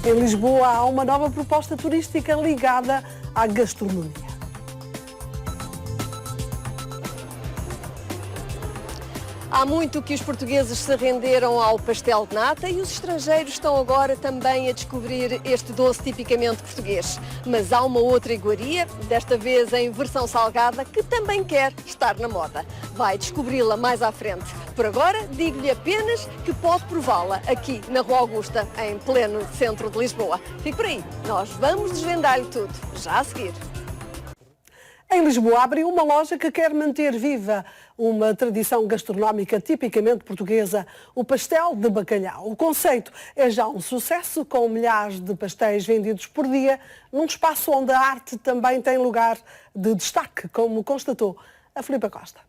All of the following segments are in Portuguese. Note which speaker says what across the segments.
Speaker 1: Em Lisboa há uma nova proposta turística ligada à gastronomia.
Speaker 2: Há muito que os portugueses se renderam ao pastel de nata e os estrangeiros estão agora também a descobrir este doce tipicamente português. Mas há uma outra iguaria, desta vez em versão salgada, que também quer estar na moda. Vai descobri-la mais à frente. Por agora, digo-lhe apenas que pode prová-la aqui na Rua Augusta, em pleno centro de Lisboa. Fique por aí, nós vamos desvendar-lhe tudo, já a seguir.
Speaker 1: Em Lisboa abriu uma loja que quer manter viva uma tradição gastronómica tipicamente portuguesa, o pastel de bacalhau. O conceito é já um sucesso, com milhares de pastéis vendidos por dia, num espaço onde a arte também tem lugar de destaque, como constatou a Filipa Costa.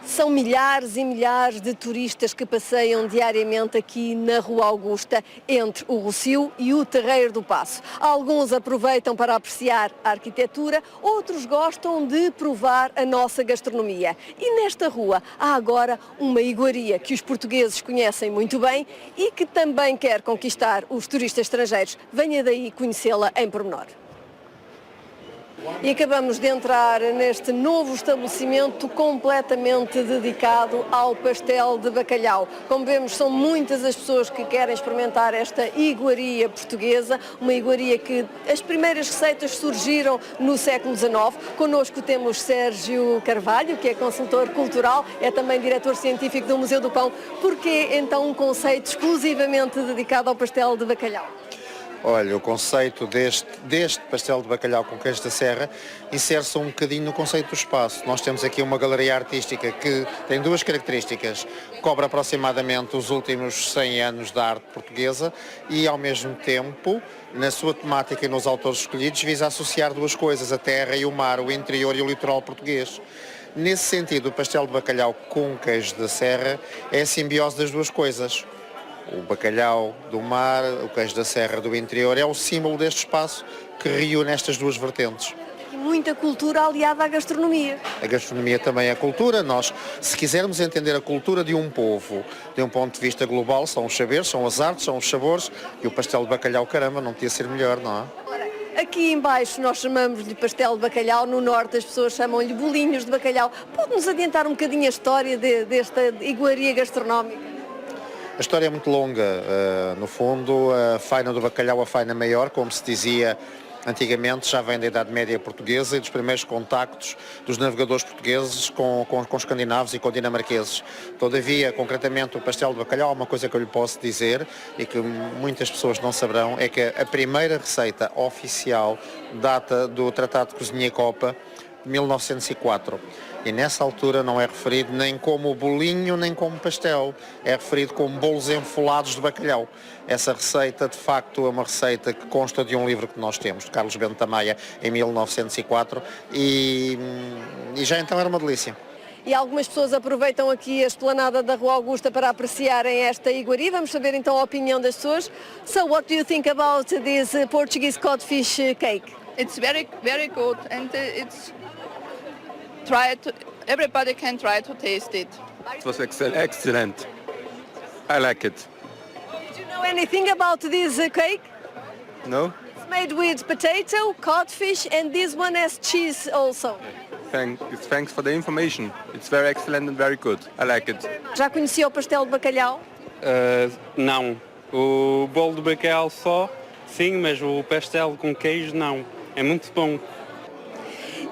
Speaker 2: São milhares e milhares de turistas que passeiam diariamente aqui na Rua Augusta, entre o Rossio e o Terreiro do Paço. Alguns aproveitam para apreciar a arquitetura, outros gostam de provar a nossa gastronomia. E nesta rua há agora uma iguaria que os portugueses conhecem muito bem e que também quer conquistar os turistas estrangeiros. Venha daí conhecê-la em pormenor. E acabamos de entrar neste novo estabelecimento completamente dedicado ao pastel de bacalhau. Como vemos, são muitas as pessoas que querem experimentar esta iguaria portuguesa, uma iguaria que as primeiras receitas surgiram no século XIX. Connosco temos Sérgio Carvalho, que é consultor cultural, é também diretor científico do Museu do Pão. Porquê então um conceito exclusivamente dedicado ao pastel de bacalhau?
Speaker 3: Olha, o conceito deste pastel de bacalhau com queijo da serra insere-se um bocadinho no conceito do espaço. Nós temos aqui uma galeria artística que tem duas características. Cobre aproximadamente os últimos 100 anos da arte portuguesa e, ao mesmo tempo, na sua temática e nos autores escolhidos, visa associar duas coisas, a terra e o mar, o interior e o litoral português. Nesse sentido, o pastel de bacalhau com queijo da serra é a simbiose das duas coisas. O bacalhau do mar, o queijo da serra do interior, é o símbolo deste espaço que reúne estas duas vertentes.
Speaker 2: E muita cultura aliada à gastronomia.
Speaker 3: A gastronomia também é cultura. Nós, se quisermos entender a cultura de um povo, de um ponto de vista global, são os saberes, são as artes, são os sabores, e o pastel de bacalhau, caramba, não podia ser melhor, não é?
Speaker 2: Aqui embaixo nós chamamos-lhe pastel de bacalhau, no norte as pessoas chamam-lhe bolinhos de bacalhau. Pode-nos adiantar um bocadinho a história desta iguaria gastronómica?
Speaker 3: A história é muito longa, no fundo, a faina do bacalhau, a faina maior, como se dizia antigamente, já vem da Idade Média portuguesa e dos primeiros contactos dos navegadores portugueses com escandinavos e com dinamarqueses. Todavia, concretamente, o pastel de bacalhau, uma coisa que eu lhe posso dizer e que muitas pessoas não saberão, é que a primeira receita oficial data do Tratado de Cozinha e Copa, de 1904. E nessa altura não é referido nem como bolinho, nem como pastel. É referido como bolos enfolados de bacalhau. Essa receita, de facto, é uma receita que consta de um livro que nós temos, de Carlos Bento Tamaia, em 1904, e já então era uma delícia.
Speaker 2: E algumas pessoas aproveitam aqui a esplanada da Rua Augusta para apreciarem esta iguaria. Vamos saber então a opinião das pessoas. So, what do you think about this Portuguese codfish cake?
Speaker 4: It's very, very good, and everybody can try to taste it.
Speaker 5: It was excellent. I like it.
Speaker 2: Do you know anything about this cake?
Speaker 5: No?
Speaker 2: It's made with potato, codfish, and this one has cheese also.
Speaker 5: Thanks for the information. It's very excellent and very good. I like it.
Speaker 2: Já conhecia o pastel de bacalhau?
Speaker 6: Não. O bolo de bacalhau só, sim, mas o pastel com queijo não. É muito bom.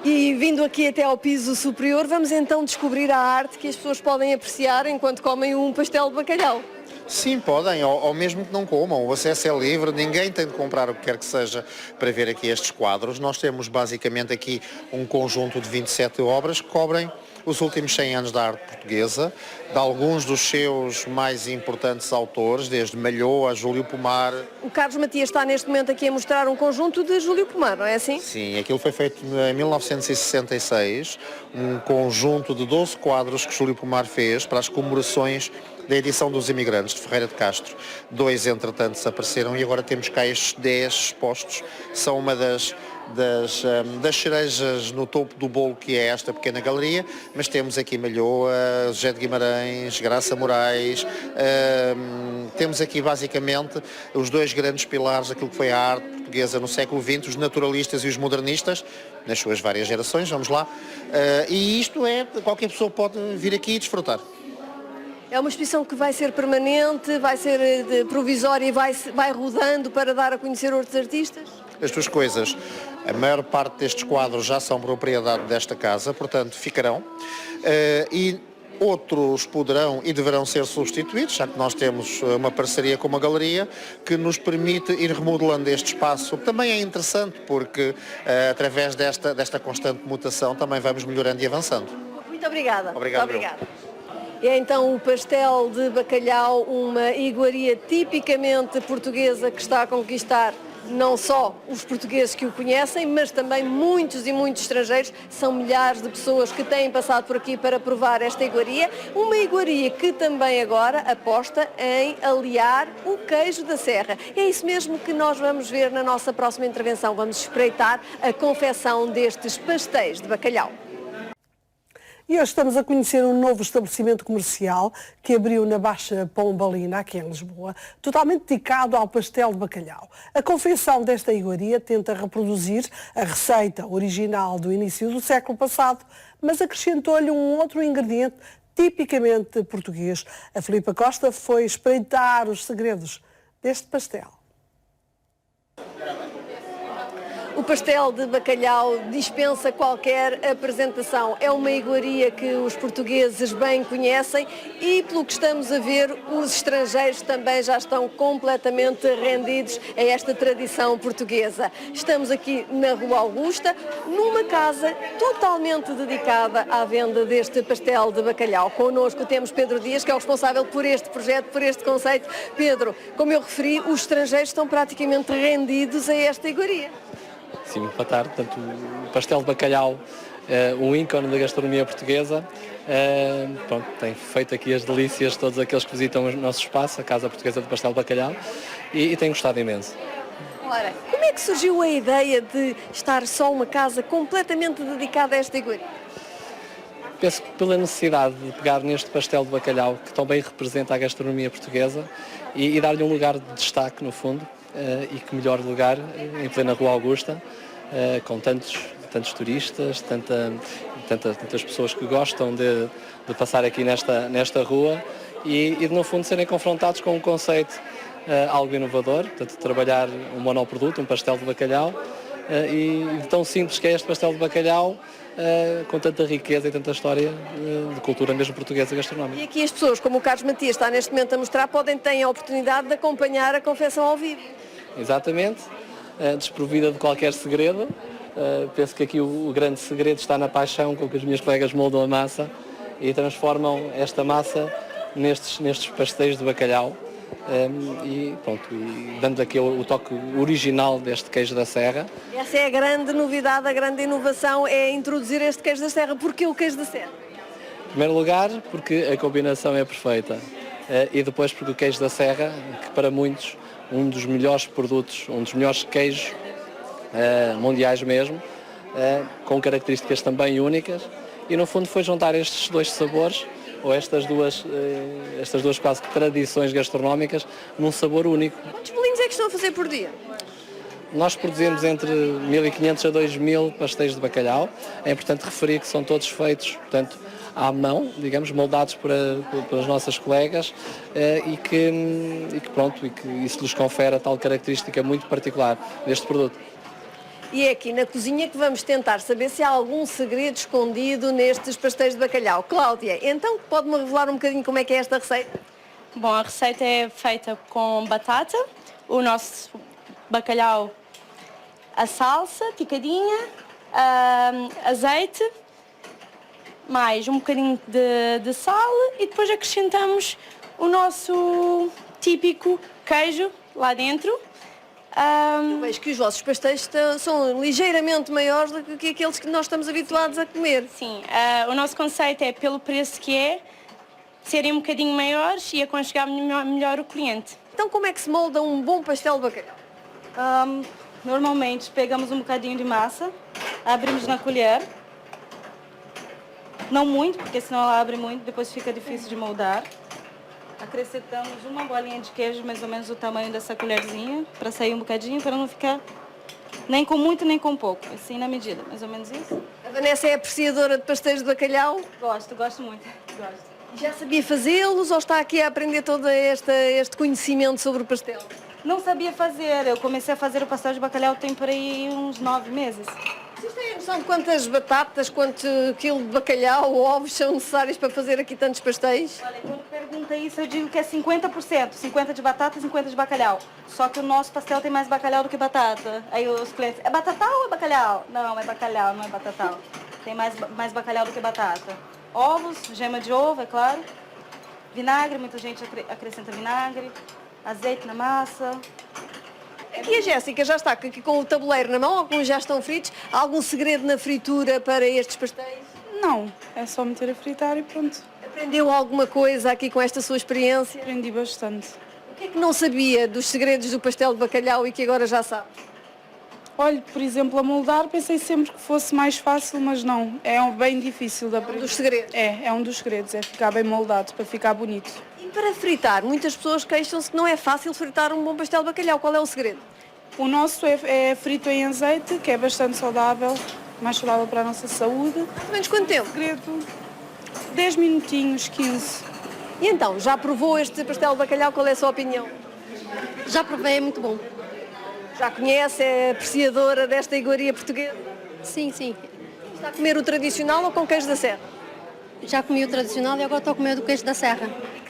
Speaker 2: E vindo aqui até ao piso superior, vamos então descobrir a arte que as pessoas podem apreciar enquanto comem um pastel de bacalhau.
Speaker 3: Sim, podem, ou mesmo que não comam, o acesso é livre, ninguém tem de comprar o que quer que seja para ver aqui estes quadros. Nós temos basicamente aqui um conjunto de 27 obras que cobrem os últimos 100 anos da arte portuguesa, de alguns dos seus mais importantes autores, desde Malhoa a Júlio Pomar.
Speaker 2: O Carlos Matias está neste momento aqui a mostrar um conjunto de Júlio Pomar, não é assim?
Speaker 3: Sim, aquilo foi feito em 1966, um conjunto de 12 quadros que Júlio Pomar fez para as comemorações da edição dos imigrantes de Ferreira de Castro. 2, entretanto, desapareceram e agora temos cá estes 10 expostos. São uma das cerejas no topo do bolo, que é esta pequena galeria, mas temos aqui Malhoa, José de Guimarães, Graça Moraes, temos aqui basicamente os 2 grandes pilares daquilo que foi a arte portuguesa no século XX, os naturalistas e os modernistas, nas suas várias gerações, vamos lá, e isto qualquer pessoa pode vir aqui e desfrutar.
Speaker 2: É uma exposição que vai ser permanente, vai ser provisória e vai rodando para dar a conhecer outros artistas?
Speaker 3: As 2 coisas. A maior parte destes quadros já são propriedade desta casa, portanto ficarão. E outros poderão e deverão ser substituídos, já que nós temos uma parceria com uma galeria que nos permite ir remodelando este espaço. Também é interessante porque através desta constante mutação também vamos melhorando e avançando.
Speaker 2: Muito obrigada.
Speaker 3: Obrigado.
Speaker 2: Muito obrigada. É então o pastel de bacalhau, uma iguaria tipicamente portuguesa que está a conquistar não só os portugueses que o conhecem, mas também muitos e muitos estrangeiros. São milhares de pessoas que têm passado por aqui para provar esta iguaria. Uma iguaria que também agora aposta em aliar o queijo da serra. É isso mesmo que nós vamos ver na nossa próxima intervenção. Vamos espreitar a confecção destes pastéis de bacalhau.
Speaker 1: E hoje estamos a conhecer um novo estabelecimento comercial que abriu na Baixa Pombalina, aqui em Lisboa, totalmente dedicado ao pastel de bacalhau. A confecção desta iguaria tenta reproduzir a receita original do início do século passado, mas acrescentou-lhe um outro ingrediente tipicamente português. A Filipa Costa foi espreitar os segredos deste pastel.
Speaker 2: O pastel de bacalhau dispensa qualquer apresentação. É uma iguaria que os portugueses bem conhecem e, pelo que estamos a ver, os estrangeiros também já estão completamente rendidos a esta tradição portuguesa. Estamos aqui na Rua Augusta, numa casa totalmente dedicada à venda deste pastel de bacalhau. Connosco temos Pedro Dias, que é o responsável por este projeto, por este conceito. Pedro, como eu referi, os estrangeiros estão praticamente rendidos a esta iguaria.
Speaker 7: Sim, muito boa tarde. Portanto, o pastel de bacalhau, um ícone da gastronomia portuguesa, tem feito aqui as delícias de todos aqueles que visitam o nosso espaço, a Casa Portuguesa do Pastel de Bacalhau, e tem gostado imenso.
Speaker 2: Ora, como é que surgiu a ideia de estar só uma casa completamente dedicada a esta iguaria?
Speaker 7: Penso que pela necessidade de pegar neste pastel de bacalhau, que tão bem representa a gastronomia portuguesa, e dar-lhe um lugar de destaque, no fundo, e que melhor lugar em plena Rua Augusta, com tantos turistas, tantas pessoas que gostam de passar aqui nesta rua e no fundo serem confrontados com um conceito algo inovador, portanto trabalhar um monoproduto, um pastel de bacalhau, e tão simples que é este pastel de bacalhau, com tanta riqueza e tanta história de cultura mesmo portuguesa gastronómica.
Speaker 2: E aqui as pessoas, como o Carlos Matias está neste momento a mostrar, ter a oportunidade de acompanhar a confecção ao vivo.
Speaker 7: Exatamente, desprovida de qualquer segredo. Penso que aqui o grande segredo está na paixão com que as minhas colegas moldam a massa e transformam esta massa nestes pastéis de bacalhau. E dando aqui o toque original deste queijo da serra.
Speaker 2: Essa é a grande novidade, a grande inovação, é introduzir este queijo da serra. Porquê o queijo da serra?
Speaker 7: Em primeiro lugar, porque a combinação é perfeita. E depois porque o queijo da serra, que para muitos um dos melhores produtos, um dos melhores queijos mundiais mesmo, com características também únicas, e no fundo foi juntar estes 2 sabores, ou estas duas quase que tradições gastronómicas, num sabor único.
Speaker 2: Quantos bolinhos é que estão a fazer por dia?
Speaker 7: Nós produzimos entre 1.500 a 2.000 pastéis de bacalhau. É importante referir que são todos feitos, portanto, à mão, digamos, moldados pelas nossas colegas, e que isso lhes confere a tal característica muito particular deste produto.
Speaker 2: E é aqui na cozinha que vamos tentar saber se há algum segredo escondido nestes pastéis de bacalhau. Cláudia, então pode-me revelar um bocadinho como é que é esta receita?
Speaker 8: Bom, a receita é feita com batata, o nosso bacalhau, a salsa picadinha, azeite, mais um bocadinho de sal e depois acrescentamos o nosso típico queijo lá dentro.
Speaker 2: Vejo que os vossos pastéis são ligeiramente maiores do que aqueles que nós estamos habituados a comer.
Speaker 8: Sim, o nosso conceito é pelo preço que é, serem um bocadinho maiores e aconchegar melhor o cliente.
Speaker 2: Então como é que se molda um bom pastel de bacalhau?
Speaker 8: Normalmente pegamos um bocadinho de massa, abrimos na colher. Não muito, porque senão ela abre muito, depois fica difícil de moldar. Acrescentamos uma bolinha de queijo, mais ou menos do tamanho dessa colherzinha, para sair um bocadinho, para não ficar nem com muito nem com pouco, assim na medida, mais ou menos isso.
Speaker 2: A Vanessa é apreciadora de pastéis de bacalhau?
Speaker 8: Gosto muito, gosto.
Speaker 2: Já sabia fazê-los ou está aqui a aprender todo este conhecimento sobre o pastel?
Speaker 8: Não sabia fazer, eu comecei a fazer o pastel de bacalhau tem por aí uns 9 meses.
Speaker 2: Vocês têm a noção de quantas batatas, quanto quilo de bacalhau ou ovos são necessários para fazer aqui tantos pastéis?
Speaker 8: Olha, quando pergunta isso eu digo que é 50%, 50 de batata e 50 de bacalhau. Só que o nosso pastel tem mais bacalhau do que batata. Aí os clientes, é batatal ou é bacalhau? Não, é bacalhau, não é batatal. Tem mais bacalhau do que batata. Ovos, gema de ovo, é claro. Vinagre, muita gente acrescenta vinagre. Azeite na massa.
Speaker 2: Aqui a Jéssica já está aqui com o tabuleiro na mão, alguns já estão fritos. Há algum segredo na fritura para estes pastéis?
Speaker 9: Não, é só meter a fritar e pronto.
Speaker 2: Aprendeu alguma coisa aqui com esta sua experiência?
Speaker 9: Aprendi bastante.
Speaker 2: O que é que não sabia dos segredos do pastel de bacalhau e que agora já sabe?
Speaker 9: Olha, por exemplo, a moldar, pensei sempre que fosse mais fácil, mas não. É bem difícil de aprender.
Speaker 2: Um dos segredos?
Speaker 9: É um dos segredos, é ficar bem moldado, para ficar bonito.
Speaker 2: E para fritar, muitas pessoas queixam-se que não é fácil fritar um bom pastel de bacalhau. Qual é o segredo?
Speaker 9: O nosso é frito em azeite, que é bastante saudável, mais saudável para a nossa saúde.
Speaker 2: Mais ou menos quanto tempo?
Speaker 9: Segredo, 10 minutinhos, 15.
Speaker 2: E então, já provou este pastel de bacalhau? Qual é a sua opinião?
Speaker 10: Já provei, é muito bom.
Speaker 2: Já conhece, é apreciadora desta iguaria portuguesa?
Speaker 10: Sim, sim.
Speaker 2: Está a comer o tradicional ou com queijo da serra?
Speaker 10: Já comi o tradicional e agora estou a comer do queijo da serra.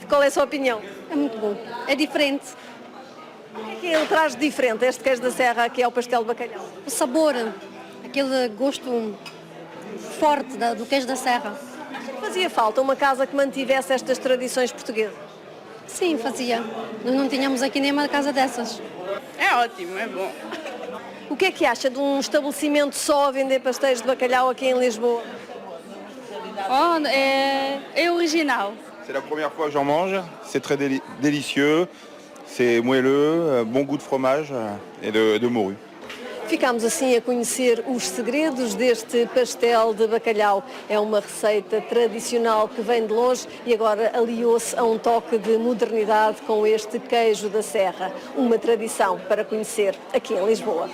Speaker 2: Qual é a sua opinião?
Speaker 10: É muito bom. É diferente.
Speaker 2: O que é que ele traz de diferente, este queijo da serra aqui ao pastel de bacalhau?
Speaker 10: O sabor, aquele gosto forte do queijo da serra.
Speaker 2: Fazia falta uma casa que mantivesse estas tradições portuguesas?
Speaker 10: Sim, fazia. Nós não tínhamos aqui nenhuma casa dessas.
Speaker 9: É ótimo, é bom.
Speaker 2: O que é que acha de um estabelecimento só a vender pastéis de bacalhau aqui em Lisboa?
Speaker 8: É original.
Speaker 5: C'est la première fois que j'en mange, c'est très délicieux, c'est moelleux, bon goût de fromage et de morue.
Speaker 2: Ficámos assim a conhecer os segredos deste pastel de bacalhau. É uma receita tradicional que vem de longe e agora aliou-se a um toque de modernidade com este queijo da serra. Uma tradição para conhecer aqui em Lisboa.